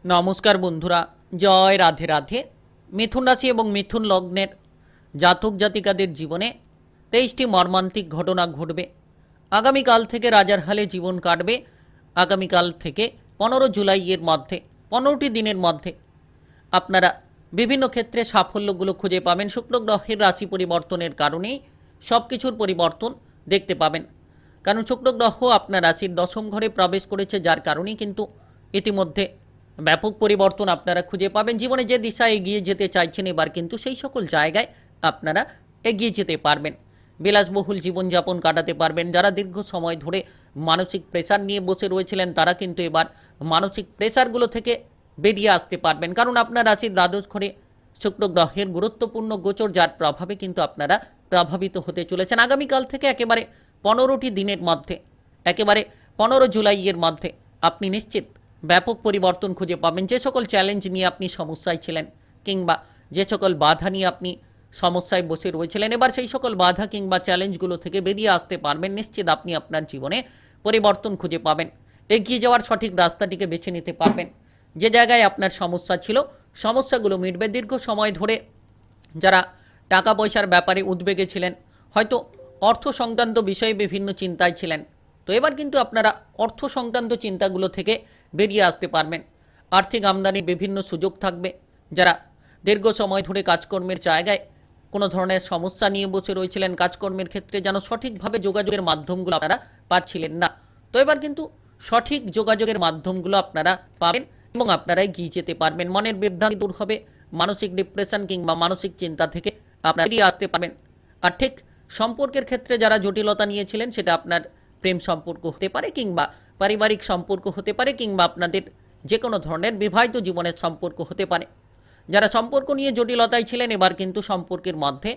নমস্কার বন্ধুরা, জয় রাধে রাধে। মিথুন রাশি এবং মিথুন লগ্নের জাতক জাতিকাদের জীবনে 23টি মর্মান্তিক ঘটনা ঘটবে। আগামীকাল থেকে রাজার হালে জীবন কাটবে। আগামীকাল থেকে 15 জুলাইয়ের মধ্যে 15টি দিনের মধ্যে আপনারা বিভিন্ন ক্ষেত্রে সাফল্যগুলো খুঁজে পাবেন। শুক্র গ্রহের রাশি পরিবর্তনের কারণেই সব কিছুর পরিবর্তন দেখতে পাবেন। কারণ শুক্র গ্রহ আপনার রাশির দশম ঘরে প্রবেশ করেছে, যার কারণেই কিন্তু ইতিমধ্যে ব্যাপক পরিবর্তন আপনারা খুঁজে পাবেন। জীবনে যে দিশায় এগিয়ে যেতে চাইছেন, এবার কিন্তু সেই সকল জায়গায় আপনারা এগিয়ে যেতে পারবেন। বিলাসবহুল জীবনযাপন কাটাতে পারবেন। যারা দীর্ঘ সময় ধরে মানসিক প্রেসার নিয়ে বসে রয়েছিলেন, তারা কিন্তু এবার মানসিক প্রেসারগুলো থেকে বেরিয়ে আসতে পারবেন। কারণ আপনার রাশির দ্বাদশ ঘরে শুক্র গ্রহের গুরুত্বপূর্ণ গোচর, যার প্রভাবে কিন্তু আপনারা প্রভাবিত হতে চলেছেন। আগামীকাল থেকে একেবারে 15টি দিনের মধ্যে, একেবারে 15 জুলাইয়ের মধ্যে আপনি নিশ্চিত ব্যাপক পরিবর্তন খুঁজে পাবেন। যে সকল চ্যালেঞ্জ নিয়ে আপনি সমস্যায় ছিলেন কিংবা যে সকল বাধা নিয়ে আপনি সমস্যায় বসে রয়েছিলেন, এবার সেই সকল বাধা কিংবা চ্যালেঞ্জগুলো থেকে বেরিয়ে আসতে পারবেন। নিশ্চিত আপনি আপনার জীবনে পরিবর্তন খুঁজে পাবেন। এগিয়ে যাওয়ার সঠিক রাস্তাটিকে বেছে নিতে পারবেন। যে জায়গায় আপনার সমস্যা ছিল, সমস্যাগুলো মিটবে। দীর্ঘ সময় ধরে যারা টাকা পয়সার ব্যাপারে উদ্বেগে ছিলেন, হয়তো অর্থ সংক্রান্ত বিষয়ে বিভিন্ন চিন্তায় ছিলেন, তো এবার কিন্তু আপনারা অর্থ সংক্রান্ত চিন্তাগুলো থেকে বেরিয়ে আসতে পারবেন। আর্থিক আমদানির বিভিন্ন সুযোগ থাকবে। যারা দীর্ঘ সময় ধরে কাজকর্মের জায়গায় কোনো ধরনের সমস্যা নিয়ে বসে রয়েছিলেন, কাজকর্মের ক্ষেত্রে যেন সঠিকভাবে যোগাযোগের মাধ্যমগুলো আপনারা পাচ্ছিলেন না, তো এবার কিন্তু সঠিক যোগাযোগের মাধ্যমগুলো আপনারা পাবেন এবং আপনারা এগিয়ে যেতে পারবেন। মনের বিভ্রান্তি দূর হবে। মানসিক ডিপ্রেশন কিংবা মানসিক চিন্তা থেকে আপনারা বেরিয়ে আসতে পারবেন। আর ঠিক সম্পর্কের ক্ষেত্রে যারা জটিলতা নিয়েছিলেন, সেটা আপনার প্রেম সম্পর্ক হতে পারে কিংবা পারিবারিক সম্পর্ক হতে পারে কিংবা আপনাদের যে কোনো ধরনের বিবাহিত জীবনের সম্পর্ক হতে পারে। যারা সম্পর্ক নিয়ে জটিলতায় ছিলেন, এবার কিন্তু সম্পর্কের মধ্যে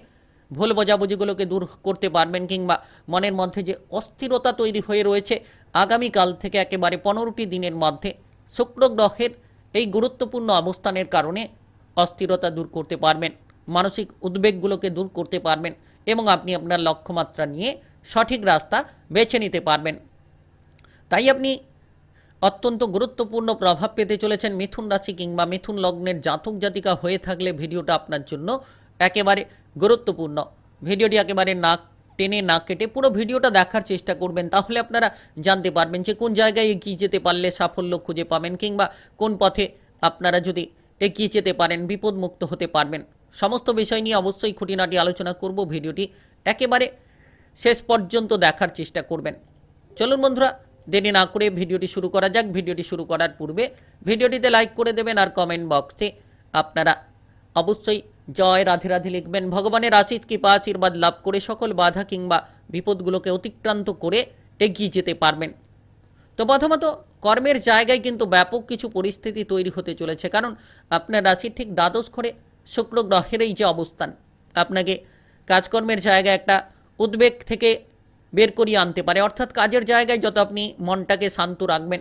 ভুল বোঝাবুঝিগুলোকে দূর করতে পারবেন কিংবা মনের মধ্যে যে অস্থিরতা তৈরি হয়ে রয়েছে, আগামীকাল থেকে একেবারে 15টি দিনের মধ্যে শুক্র গ্রহের এই গুরুত্বপূর্ণ অবস্থানের কারণে অস্থিরতা দূর করতে পারবেন। মানসিক উদ্বেগগুলোকে দূর করতে পারবেন এবং আপনি আপনার লক্ষ্যমাত্রা নিয়ে সঠিক রাস্তা বেছে নিতে পারবেন। তাই আপনি অত্যন্ত গুরুত্বপূর্ণ প্রভাব পেতে চলেছেন। মিথুন রাশি কিংবা মিথুন লগ্নের জাতক জাতিকা হয়ে থাকলে ভিডিওটা আপনার জন্য একেবারে গুরুত্বপূর্ণ। ভিডিওটি একেবারে না টেনে না কেটে পুরো ভিডিওটা দেখার চেষ্টা করবেন, তাহলে আপনারা জানতে পারবেন যে কোন জায়গায় এগিয়ে যেতে পারলে সাফল্য খুঁজে পাবেন কিংবা কোন পথে আপনারা যদি এগিয়ে যেতে পারেন বিপদমুক্ত হতে পারবেন। সমস্ত বিষয় নিয়ে অবশ্যই খুঁটিনাটি আলোচনা করব। ভিডিওটি একেবারে শেষ পর্যন্ত দেখার চেষ্টা করবেন। চলুন বন্ধুরা, দেরি না করে ভিডিওটি শুরু করা যাক। ভিডিওটি শুরু করার পূর্বে ভিডিওটিতে লাইক করে দেবেন আর কমেন্ট বক্সে আপনারা অবশ্যই জয় রাধে রাধে লিখবেন। ভগবানের আশীষ কৃপা আশীর্বাদ লাভ করে সকল বাধা কিংবা বিপদগুলোকে অতিক্রান্ত করে এগিয়ে যেতে পারবেন। তো প্রথমত কর্মের জায়গায় কিন্তু ব্যাপক কিছু পরিস্থিতি তৈরি হতে চলেছে। কারণ আপনার রাশির ঠিক দ্বাদশ ঘরে শুক্র গ্রহের এই যে অবস্থান, আপনাকে কাজকর্মের জায়গায় একটা উদ্বেগ থেকে বের করিয়ে আনতে পারে। অর্থাৎ কাজের জায়গায় যত আপনি মনটাকে শান্ত রাখবেন,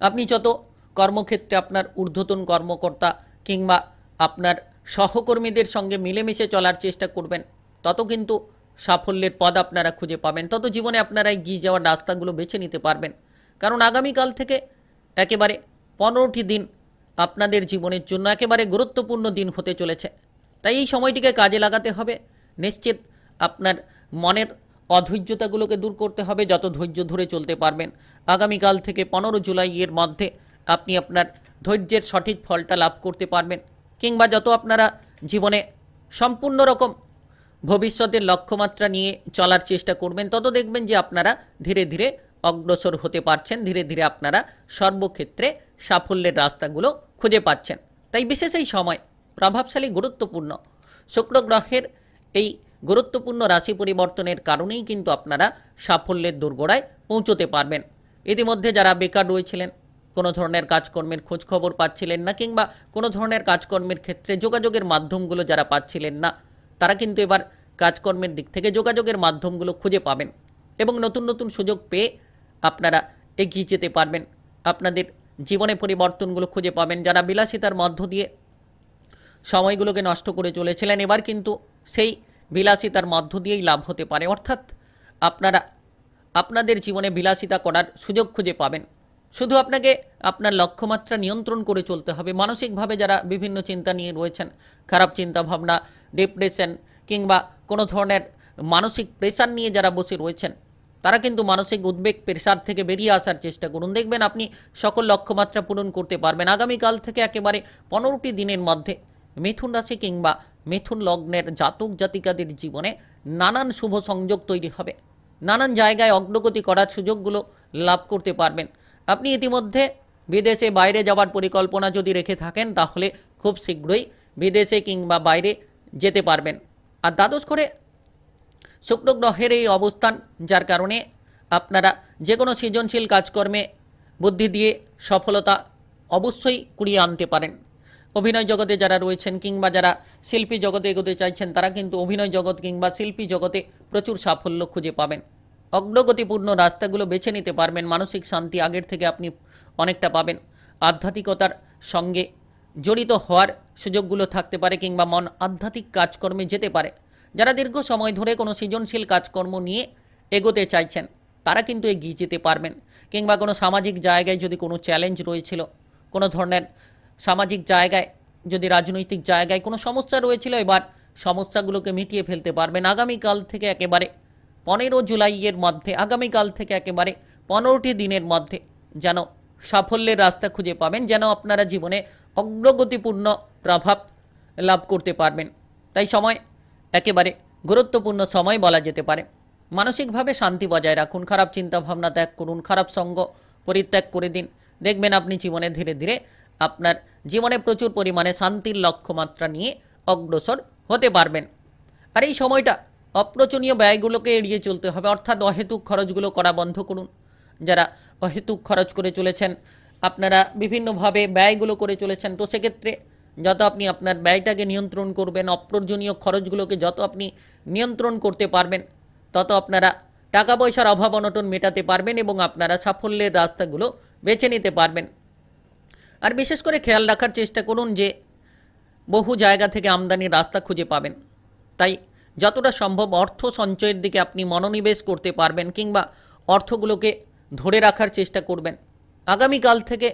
আপনি যত কর্মক্ষেত্রে আপনার ঊর্ধ্বতন কর্মকর্তা কিংবা আপনার সহকর্মীদের সঙ্গে মিলেমিশে চলার চেষ্টা করবেন, তত কিন্তু সাফল্যের পদ আপনারা খুঁজে পাবেন। তত জীবনে আপনারা এগিয়ে যাওয়ার রাস্তাগুলো বেছে নিতে পারবেন। কারণ আগামীকাল থেকে একেবারে 15টি দিন আপনাদের জীবনের জন্য একেবারে গুরুত্বপূর্ণ দিন হতে চলেছে। তাই এই সময়টিকে কাজে লাগাতে হবে। নিশ্চিত আপনার মনের অধৈর্যতাগুলোকে দূর করতে হবে। যত ধৈর্য ধরে চলতে পারবেন, আগামীকাল থেকে 15 জুলাইয়ের মধ্যে আপনি আপনার ধৈর্যের সঠিক ফলটা লাভ করতে পারবেন। কিংবা যত আপনারা জীবনে সম্পূর্ণ রকম ভবিষ্যতের লক্ষ্যমাত্রা নিয়ে চলার চেষ্টা করবেন, তত দেখবেন যে আপনারা ধীরে ধীরে অগ্রসর হতে পারছেন। ধীরে ধীরে আপনারা সর্বক্ষেত্রে সাফল্যের রাস্তাগুলো খুঁজে পাচ্ছেন। তাই বিশেষ এই সময় প্রভাবশালী গুরুত্বপূর্ণ শুক্র গ্রহের এই গুরুত্বপূর্ণ রাশি পরিবর্তনের কারণেই কিন্তু আপনারা সাফল্যের দোরগোড়ায় পৌঁছতে পারবেন। ইতিমধ্যে যারা বেকার রয়েছিলেন, কোনো ধরনের কাজকর্মের খোঁজ খবর পাচ্ছিলেন না কিংবা কোনো ধরনের কাজকর্মের ক্ষেত্রে যোগাযোগের মাধ্যমগুলো যারা পাচ্ছিলেন না, তারা কিন্তু এবার কাজকর্মের দিক থেকে যোগাযোগের মাধ্যমগুলো খুঁজে পাবেন এবং নতুন নতুন সুযোগ পেয়ে আপনারা এগিয়ে যেতে পারবেন। আপনাদের জীবনে পরিবর্তনগুলো খুঁজে পাবেন। যারা বিলাসিতার মধ্য দিয়ে সময়গুলোকে নষ্ট করে চলেছিলেন, এবার কিন্তু সেই বিলাসিতার মধ্য দিয়েই লাভ হতে পারে। অর্থাৎ আপনারা আপনাদের জীবনে বিলাসিতা করার সুযোগ খুঁজে পাবেন। শুধু আপনাকে আপনার লক্ষ্যমাত্রা নিয়ন্ত্রণ করে চলতে হবে। মানসিকভাবে যারা বিভিন্ন চিন্তা নিয়ে রয়েছেন, খারাপ চিন্তা ভাবনা, ডিপ্রেশন কিংবা কোনো ধরনের মানসিক প্রেশার নিয়ে যারা বসে রয়েছেন, তারা কিন্তু মানসিক উদ্বেগ প্রেশার থেকে বেরিয়ে আসার চেষ্টা করুন। দেখবেন আপনি সকল লক্ষ্যমাত্রা পূরণ করতে পারবেন। আগামীকাল থেকে একেবারে 15টি দিনের মধ্যে মিথুন রাশি কিংবা মিথুন লগ্নের জাতক জাতিকাদের জীবনে নানান শুভ সংযোগ তৈরি হবে। নানান জায়গায় অগ্রগতি করার সুযোগগুলো লাভ করতে পারবেন। আপনি ইতিমধ্যে বিদেশে বাইরে যাওয়ার পরিকল্পনা যদি রেখে থাকেন, তাহলে খুব শীঘ্রই বিদেশে কিংবা বাইরে যেতে পারবেন। আর দ্বাদশ ঘরে শুক্র গ্রহের এই অবস্থান, যার কারণে আপনারা যে কোনো সৃজনশীল কাজকর্মে বুদ্ধি দিয়ে সফলতা অবশ্যই কুড়িয়ে আনতে পারেন। অভিনয় জগতে যারা রয়েছেন কিংবা যারা শিল্পী জগতে এগোতে চাইছেন, তারা কিন্তু অভিনয় জগৎ কিংবা শিল্পী জগতে প্রচুর সাফল্য খুঁজে পাবেন। অগ্রগতিপূর্ণ রাস্তাগুলো বেছে নিতে পারবেন। মানসিক শান্তি আগের থেকে আপনি অনেকটা পাবেন। আধ্যাত্মিকতার সঙ্গে জড়িত হওয়ার সুযোগগুলো থাকতে পারে কিংবা মন আধ্যাত্মিক কাজকর্মে যেতে পারে। যারা দীর্ঘ সময় ধরে কোনো সৃজনশীল কাজকর্ম নিয়ে এগোতে চাইছেন, তারা কিন্তু এগিয়ে যেতে পারবেন। কিংবা কোনো সামাজিক জায়গায় যদি কোনো চ্যালেঞ্জ রয়েছিল, কোনো ধরনের সামাজিক জায়গায় যদি রাজনৈতিক জায়গায় কোনো সমস্যা রয়েছিল, এবার সমস্যাগুলোকে মিটিয়ে ফেলতে পারবেন। আগামীকাল থেকে একেবারে 15 জুলাইয়ের মধ্যে, আগামীকাল থেকে একেবারে 15টি দিনের মধ্যে যেন সাফল্যের রাস্তা খুঁজে পাবেন, যেন আপনারা জীবনে অগ্রগতিপূর্ণ প্রভাব লাভ করতে পারবেন। তাই সময় একেবারে গুরুত্বপূর্ণ সময় বলা যেতে পারে। মানসিকভাবে শান্তি বজায় রাখুন, খারাপ চিন্তা ভাবনা ত্যাগ করুন, খারাপ সঙ্গ পরিত্যাগ করে দিন। দেখবেন আপনি জীবনে ধীরে ধীরে আপনার জীবনে প্রচুর পরিমাণে শান্তির লক্ষ্যমাত্রা নিয়ে অগ্রসর হতে পারবেন। আর এই সময়টা অপ্রয়োজনীয় ব্যয়গুলোকে এড়িয়ে চলতে হবে, অর্থাৎ অহেতুক খরচগুলো করা বন্ধ করুন। যারা অহেতুক খরচ করে চলেছেন, আপনারা বিভিন্নভাবে ব্যয়গুলো করে চলেছেন, তো সেক্ষেত্রে যত আপনি আপনার ব্যয়টাকে নিয়ন্ত্রণ করবেন, অপ্রয়োজনীয় খরচগুলোকে যত আপনি নিয়ন্ত্রণ করতে পারবেন, তত আপনারা টাকা পয়সার অভাব অনটন মেটাতে পারবেন এবং আপনারা সাফল্যের রাস্তাগুলো বেছে নিতে পারবেন। আর বিশেষ করে খেয়াল রাখার চেষ্টা করুন যে বহু জায়গা থেকে আমদানির রাস্তা খুঁজে পাবেন। তাই যতটা সম্ভব অর্থ সঞ্চয়ের দিকে আপনি মনোনিবেশ করতে পারবেন কিংবা অর্থগুলোকে ধরে রাখার চেষ্টা করবেন। আগামীকাল থেকে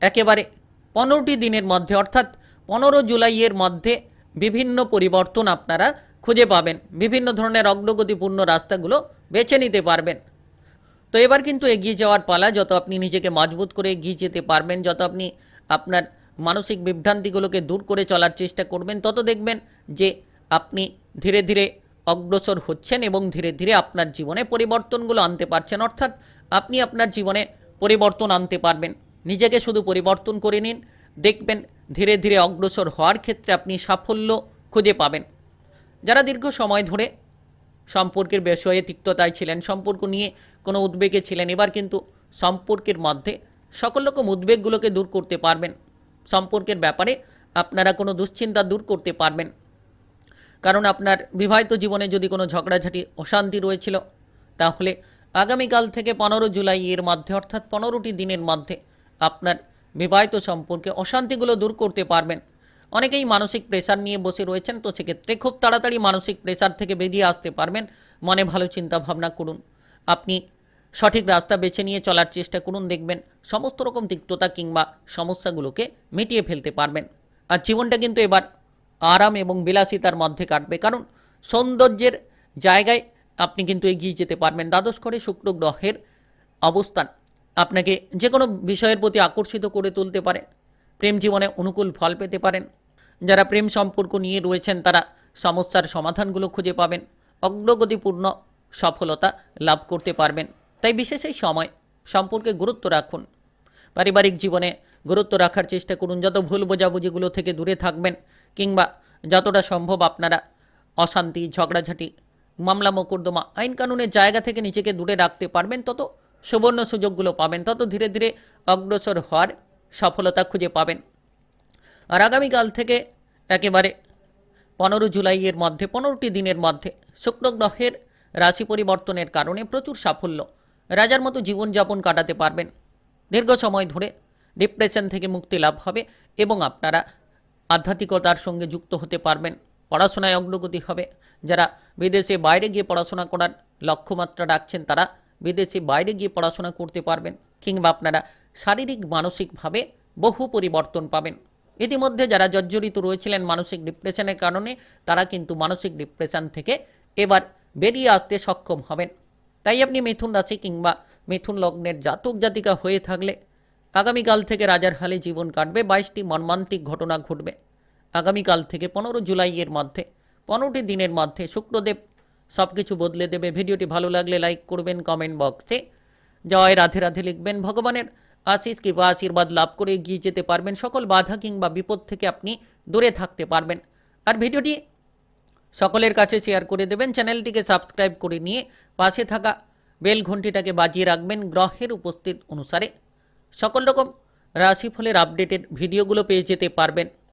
একেবারে 15টি দিনের মধ্যে, অর্থাৎ 15 জুলাইয়ের মধ্যে বিভিন্ন পরিবর্তন আপনারা খুঁজে পাবেন। বিভিন্ন ধরনের অগ্রগতিপূর্ণ রাস্তাগুলো বেছে নিতে পারবেন। তো এবার কিন্তু এগিয়ে যাওয়ার পালা। যত আপনি নিজেকে মজবুত করে এগিয়ে যেতে পারবেন, যত আপনি আপনার মানসিক বিভ্রান্তিগুলোকে দূর করে চলার চেষ্টা করবেন, তত দেখবেন যে আপনি ধীরে ধীরে অগ্রসর হচ্ছেন এবং ধীরে ধীরে আপনার জীবনে পরিবর্তনগুলো আনতে পারছেন। অর্থাৎ আপনি আপনার জীবনে পরিবর্তন আনতে পারবেন। নিজেকে শুধু পরিবর্তন করে নিন, দেখবেন ধীরে ধীরে অগ্রসর হওয়ার ক্ষেত্রে আপনি সাফল্য খুঁজে পাবেন। যারা দীর্ঘ সময় ধরে সম্পর্কের বিষয়ে তিক্ততায় ছিলেন, সম্পর্ক নিয়ে কোনো উদ্বেগে ছিলেন, এবার কিন্তু সম্পর্কের মধ্যে সকল রকম উদ্বেগগুলোকে দূর করতে পারবেন। সম্পর্কের ব্যাপারে আপনারা কোনো দুশ্চিন্তা দূর করতে পারবেন। কারণ আপনার বিবাহিত জীবনে যদি কোনো ঝগড়াঝাটি অশান্তি রয়েছিল, তাহলে আগামীকাল থেকে 15 জুলাই এর মধ্যে, অর্থাৎ 15টি দিনের মধ্যে আপনার বিবাহিত সম্পর্কে অশান্তিগুলো দূর করতে পারবেন। অনেকেই মানসিক প্রেশার নিয়ে বসে রয়েছেন, তো সেক্ষেত্রে খুব তাড়াতাড়ি মানসিক প্রেশার থেকে বেরিয়ে আসতে পারবেন। মনে ভালো চিন্তা ভাবনা করুন, আপনি সঠিক রাস্তা বেছে নিয়ে চলার চেষ্টা করুন, দেখবেন সমস্ত রকম তিক্ততা কিংবা সমস্যাগুলোকে মিটিয়ে ফেলতে পারবেন। আর জীবনটা কিন্তু এবার আরাম এবং বিলাসিতার মধ্যে কাটবে, কারণ সৌন্দর্যের জায়গায় আপনি কিন্তু এগিয়ে যেতে পারবেন। দ্বাদশ ঘরে শুক্র গ্রহের অবস্থান আপনাকে যে কোনো বিষয়ের প্রতি আকর্ষিত করে তুলতে পারে। প্রেম জীবনে অনুকূল ফল পেতে পারেন। যারা প্রেম সম্পর্ক নিয়ে রয়েছেন, তারা সমস্যার সমাধানগুলো খুঁজে পাবেন, অগ্রগতিপূর্ণ সফলতা লাভ করতে পারবেন। তাই বিশেষ এই সময় সম্পর্কে গুরুত্ব রাখুন, পারিবারিক জীবনে গুরুত্ব রাখার চেষ্টা করুন। যত ভুল বোঝাবুঝিগুলো থেকে দূরে থাকবেন কিংবা যতটা সম্ভব আপনারা অশান্তি, ঝগড়াঝাটি, মামলা মোকদ্দমা, আইন কানুনের জায়গা থেকে নিজেকে দূরে রাখতে পারবেন, তত সুবর্ণ সুযোগগুলো পাবেন, তত ধীরে ধীরে অগ্রসর হওয়ার সফলতা খুঁজে পাবেন। আর আগামীকাল থেকে একেবারে 15 জুলাইয়ের মধ্যে, 15টি দিনের মধ্যে শুক্র গ্রহের রাশি পরিবর্তনের কারণে প্রচুর সাফল্য, রাজার মতো জীবনযাপন কাটাতে পারবেন। দীর্ঘ সময় ধরে ডিপ্রেশন থেকে মুক্তি লাভ হবে এবং আপনারা আধ্যাত্মিকতার সঙ্গে যুক্ত হতে পারবেন। পড়াশোনায় অগ্রগতি হবে। যারা বিদেশে বাইরে গিয়ে পড়াশোনা করার লক্ষ্যমাত্রা রাখছেন, তারা বিদেশে বাইরে গিয়ে পড়াশোনা করতে পারবেন, কিংবা আপনারা শারীরিক মানসিকভাবে বহু পরিবর্তন পাবেন। ইতিমধ্যে যারা জর্জরিত রয়েছিলেন মানসিক ডিপ্রেশনের কারণে, তারা কিন্তু মানসিক ডিপ্রেশন থেকে এবার বেরিয়ে আসতে সক্ষম হবেন। তাই আপনি মিথুন রাশি কিংবা মিথুন লগ্নের জাতক জাতিকা হয়ে থাকলে আগামীকাল থেকে রাজার হালে জীবন কাটবে। 22টি মর্মান্তিক ঘটনা ঘটবে আগামীকাল থেকে 15 জুলাইয়ের মধ্যে। 15টি দিনের মধ্যে শুক্রদেব সব কিছু বদলে দেবে। ভিডিওটি ভালো লাগলে লাইক করবেন, কমেন্ট বক্সে জয় রাধে রাধে লিখবেন। ভগবানের আশিস কিংবা আশীর্বাদ লাভ করে এগিয়ে যেতে পারবেন। সকল বাধা কিংবা বিপদ থেকে আপনি দূরে থাকতে পারবেন। আর ভিডিওটি সকলের কাছে শেয়ার করে দেবেন। চ্যানেলটিকে সাবস্ক্রাইব করে নিয়ে পাশে থাকা বেল ঘন্টিটাকে বাজিয়ে রাখবেন। গ্রহের উপস্থিত অনুসারে সকল রকম রাশিফলের আপডেটের ভিডিওগুলো পেয়ে যেতে পারবেন।